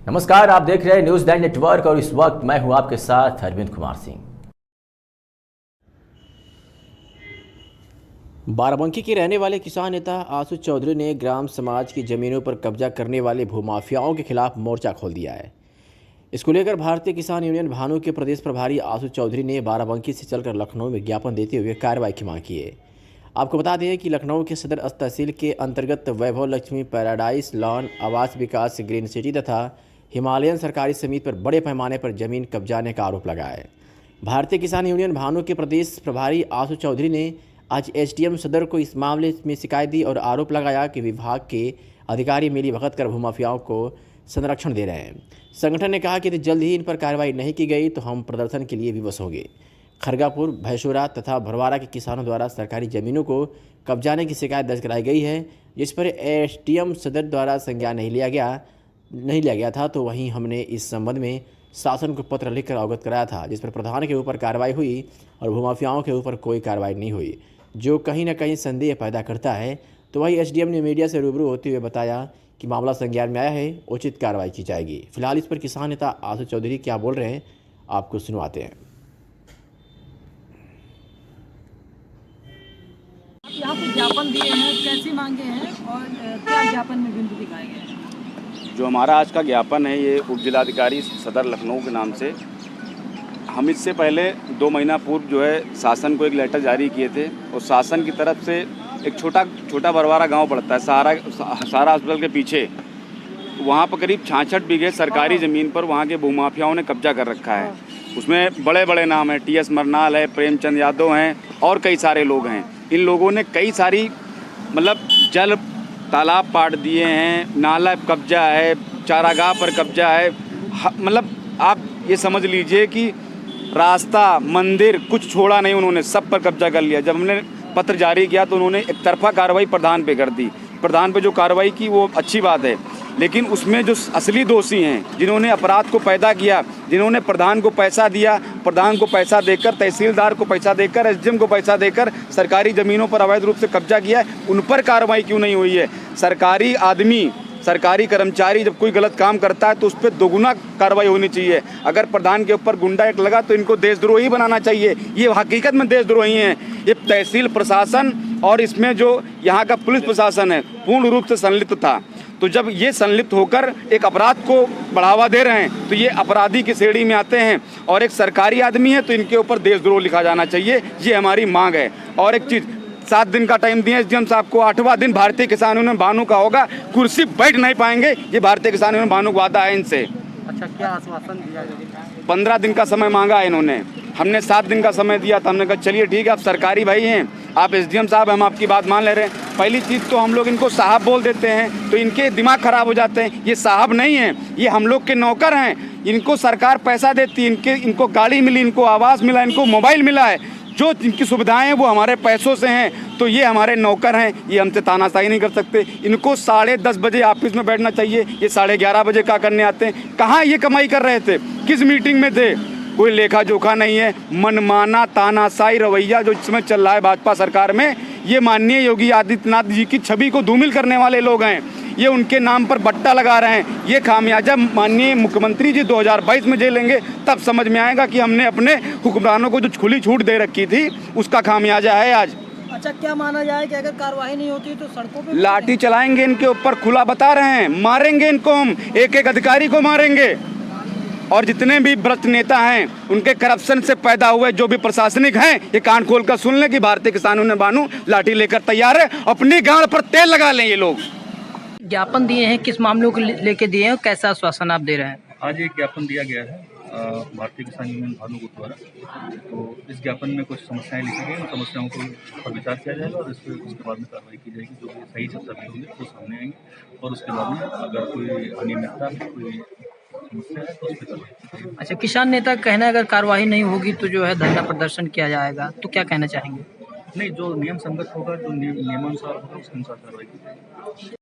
नमस्कार, आप देख रहे हैं न्यूज़ 9 नेटवर्क और इस वक्त मैं हूं आपके साथ अरविंद कुमार सिंह। बाराबंकी के रहने वाले किसान नेता आशु चौधरी ने ग्राम समाज की जमीनों पर कब्जा करने वाले भूमाफियाओं के खिलाफ मोर्चा खोल दिया है। इसको लेकर भारतीय किसान यूनियन भानु के प्रदेश प्रभारी आशु चौधरी ने बाराबंकी से चलकर लखनऊ में ज्ञापन देते हुए कार्रवाई की मांग की है। आपको बता दें कि लखनऊ के सदर तहसील के अंतर्गत वैभव लक्ष्मी पैराडाइज लॉन आवास विकास ग्रीन सिटी तथा हिमालयन सरकारी समिति पर बड़े पैमाने पर जमीन कब्जाने का आरोप लगा है। भारतीय किसान यूनियन भानु के प्रदेश प्रभारी आशु चौधरी ने आज एसडीएम सदर को इस मामले में शिकायत दी और आरोप लगाया कि विभाग के अधिकारी मिलीभगत कर भूमाफियाओं को संरक्षण दे रहे हैं। संगठन ने कहा कि यदि जल्द ही इन पर कार्रवाई नहीं की गई तो हम प्रदर्शन के लिए विवश होंगे। खरगापुर, भैंसुरा तथा भरवारा के किसानों द्वारा सरकारी जमीनों को कब्जाने की शिकायत दर्ज कराई गई है, जिस पर एसडीएम सदर द्वारा संज्ञान नहीं लिया गया था। तो वहीं हमने इस संबंध में शासन को पत्र लिखकर अवगत कराया था, जिस पर प्रधान के ऊपर कार्रवाई हुई और भूमाफियाओं के ऊपर कोई कार्रवाई नहीं हुई, जो कहीं न कहीं संदेह पैदा करता है। तो वहीं एसडीएम ने मीडिया से रूबरू होते हुए बताया कि मामला संज्ञान में आया है, उचित कार्रवाई की जाएगी। फिलहाल इस पर किसान नेता आशु चौधरी क्या बोल रहे हैं, आपको सुनवाते हैं। आप यहाँ पे ज्ञापन दिए हैं, कैसी मांगे हैं और क्या ज्ञापन में बिंदु दिखाए गए हैं? जो हमारा आज का ज्ञापन है ये उप जिलाधिकारी सदर लखनऊ के नाम से, हम इससे पहले 2 महीना पूर्व जो है शासन को एक लेटर जारी किए थे और शासन की तरफ से एक छोटा बरवारा गांव पड़ता है सहारा हॉस्पिटल के पीछे, वहां पर करीब 66 बीघे सरकारी ज़मीन पर वहां के भूमाफियाओं ने कब्जा कर रखा है। उसमें बड़े बड़े नाम हैं, टीएस मरनाल है, प्रेमचंद यादव हैं और कई सारे लोग हैं। इन लोगों ने कई सारी जल तालाब पाट दिए हैं, नाला कब्जा है, चारागाह पर कब्जा है। आप ये समझ लीजिए कि रास्ता, मंदिर कुछ छोड़ा नहीं, उन्होंने सब पर कब्जा कर लिया। जब हमने पत्र जारी किया तो उन्होंने एक तरफा कार्रवाई प्रधान पे कर दी। प्रधान पे जो कार्रवाई की वो अच्छी बात है, लेकिन उसमें जो असली दोषी हैं, जिन्होंने अपराध को पैदा किया, जिन्होंने प्रधान को पैसा दिया, प्रधान को पैसा देकर, तहसीलदार को पैसा देकर, एसडीएम को पैसा देकर सरकारी ज़मीनों पर अवैध रूप से कब्जा किया है, उन पर कार्रवाई क्यों नहीं हुई है? सरकारी आदमी, सरकारी कर्मचारी जब कोई गलत काम करता है तो उस पर दोगुना कार्रवाई होनी चाहिए। अगर प्रधान के ऊपर गुंडा एक्ट लगा तो इनको देशद्रोही बनाना चाहिए। ये हकीकत में देशद्रोही हैं। ये तहसील प्रशासन और इसमें जो यहाँ का पुलिस प्रशासन है पूर्ण रूप से संलिप्त था। तो जब ये संलिप्त होकर एक अपराध को बढ़ावा दे रहे हैं तो ये अपराधी की श्रेणी में आते हैं और एक सरकारी आदमी है तो इनके ऊपर देशद्रोह लिखा जाना चाहिए। ये हमारी मांग है। और एक चीज़, 7 दिन का टाइम दिए एसडीएम साहब को, 8वां दिन भारतीय किसान यूनियन भानु का होगा, कुर्सी बैठ नहीं पाएंगे। ये भारतीय किसान यूनियन भानु को वादा है इनसे। अच्छा, क्या आश्वासन दिया? 15 दिन का समय मांगा है इन्होंने, हमने 7 दिन का समय दिया था। हमने कहा चलिए ठीक है, आप सरकारी भाई हैं, आप एसडीएम साहब, हम आपकी बात मान ले रहे हैं। पहली चीज़ तो हम लोग इनको साहब बोल देते हैं तो इनके दिमाग खराब हो जाते हैं। ये साहब नहीं हैं, ये हम लोग के नौकर हैं। इनको सरकार पैसा देती है, इनको गाड़ी मिली, इनको आवास मिला, इनको मोबाइल मिला है, जो इनकी सुविधाएं हैं वो हमारे पैसों से हैं। तो ये हमारे नौकर हैं, ये हमसे तानाशाही नहीं कर सकते। इनको 10:30 बजे ऑफिस में बैठना चाहिए, ये 11:30 बजे क्या करने आते हैं? कहाँ ये कमाई कर रहे थे? किस मीटिंग में थे? कोई लेखा जोखा नहीं है। मनमाना तानाशाही रवैया जो इसमें चल रहा है भाजपा सरकार में, ये माननीय योगी आदित्यनाथ जी की छवि को धूमिल करने वाले लोग हैं। ये उनके नाम पर बट्टा लगा रहे हैं। ये खामियाजा माननीय मुख्यमंत्री जी 2022 में झेलेंगे, तब समझ में आएगा कि हमने अपने हुक्मरानों को जो खुली छूट दे रखी थी उसका खामियाजा है आज। अच्छा, क्या माना जाए कि अगर कार्रवाई नहीं होती तो सड़कों पे लाठी चलाएंगे इनके ऊपर, खुला बता रहे हैं, मारेंगे इनको, हम एक अधिकारी को मारेंगे। और जितने भी भ्रष्ट नेता हैं, उनके करप्शन से पैदा हुए जो भी प्रशासनिक हैं, ये कान खोल कर सुन लें कि भारतीय किसान यूनियन भानु लाठी लेकर तैयार है। अपनी गांड पर तेल लगा लें ये लोग। ज्ञापन दिए हैं, किस मामलों को लेके दिए हैं और कैसा आश्वासन आप दे रहे हैं? आज एक ज्ञापन दिया गया है भारतीय किसान यूनियन भानु गुट द्वारा। तो इस ज्ञापन में कुछ समस्याएं लिखी गई, उन समस्याओं को पर विचार किया जाएगा और उसके बाद में कार्रवाई की जाएगी। जो भी सही सत्ता होंगे वो सामने आएंगे और उसके बाद में अगर कोई अनियमितता है, कोई समस्या है तो उस पर कार्रवाई की जाएगी। अच्छा, किसान नेता का कहना है अगर कार्रवाई नहीं होगी तो जो है धरना प्रदर्शन किया जाएगा, तो क्या कहना चाहेंगे? नहीं, जो नियम संगत होगा, जो नियमानुसार होगा उसके अनुसार कार्रवाई की जाएगी।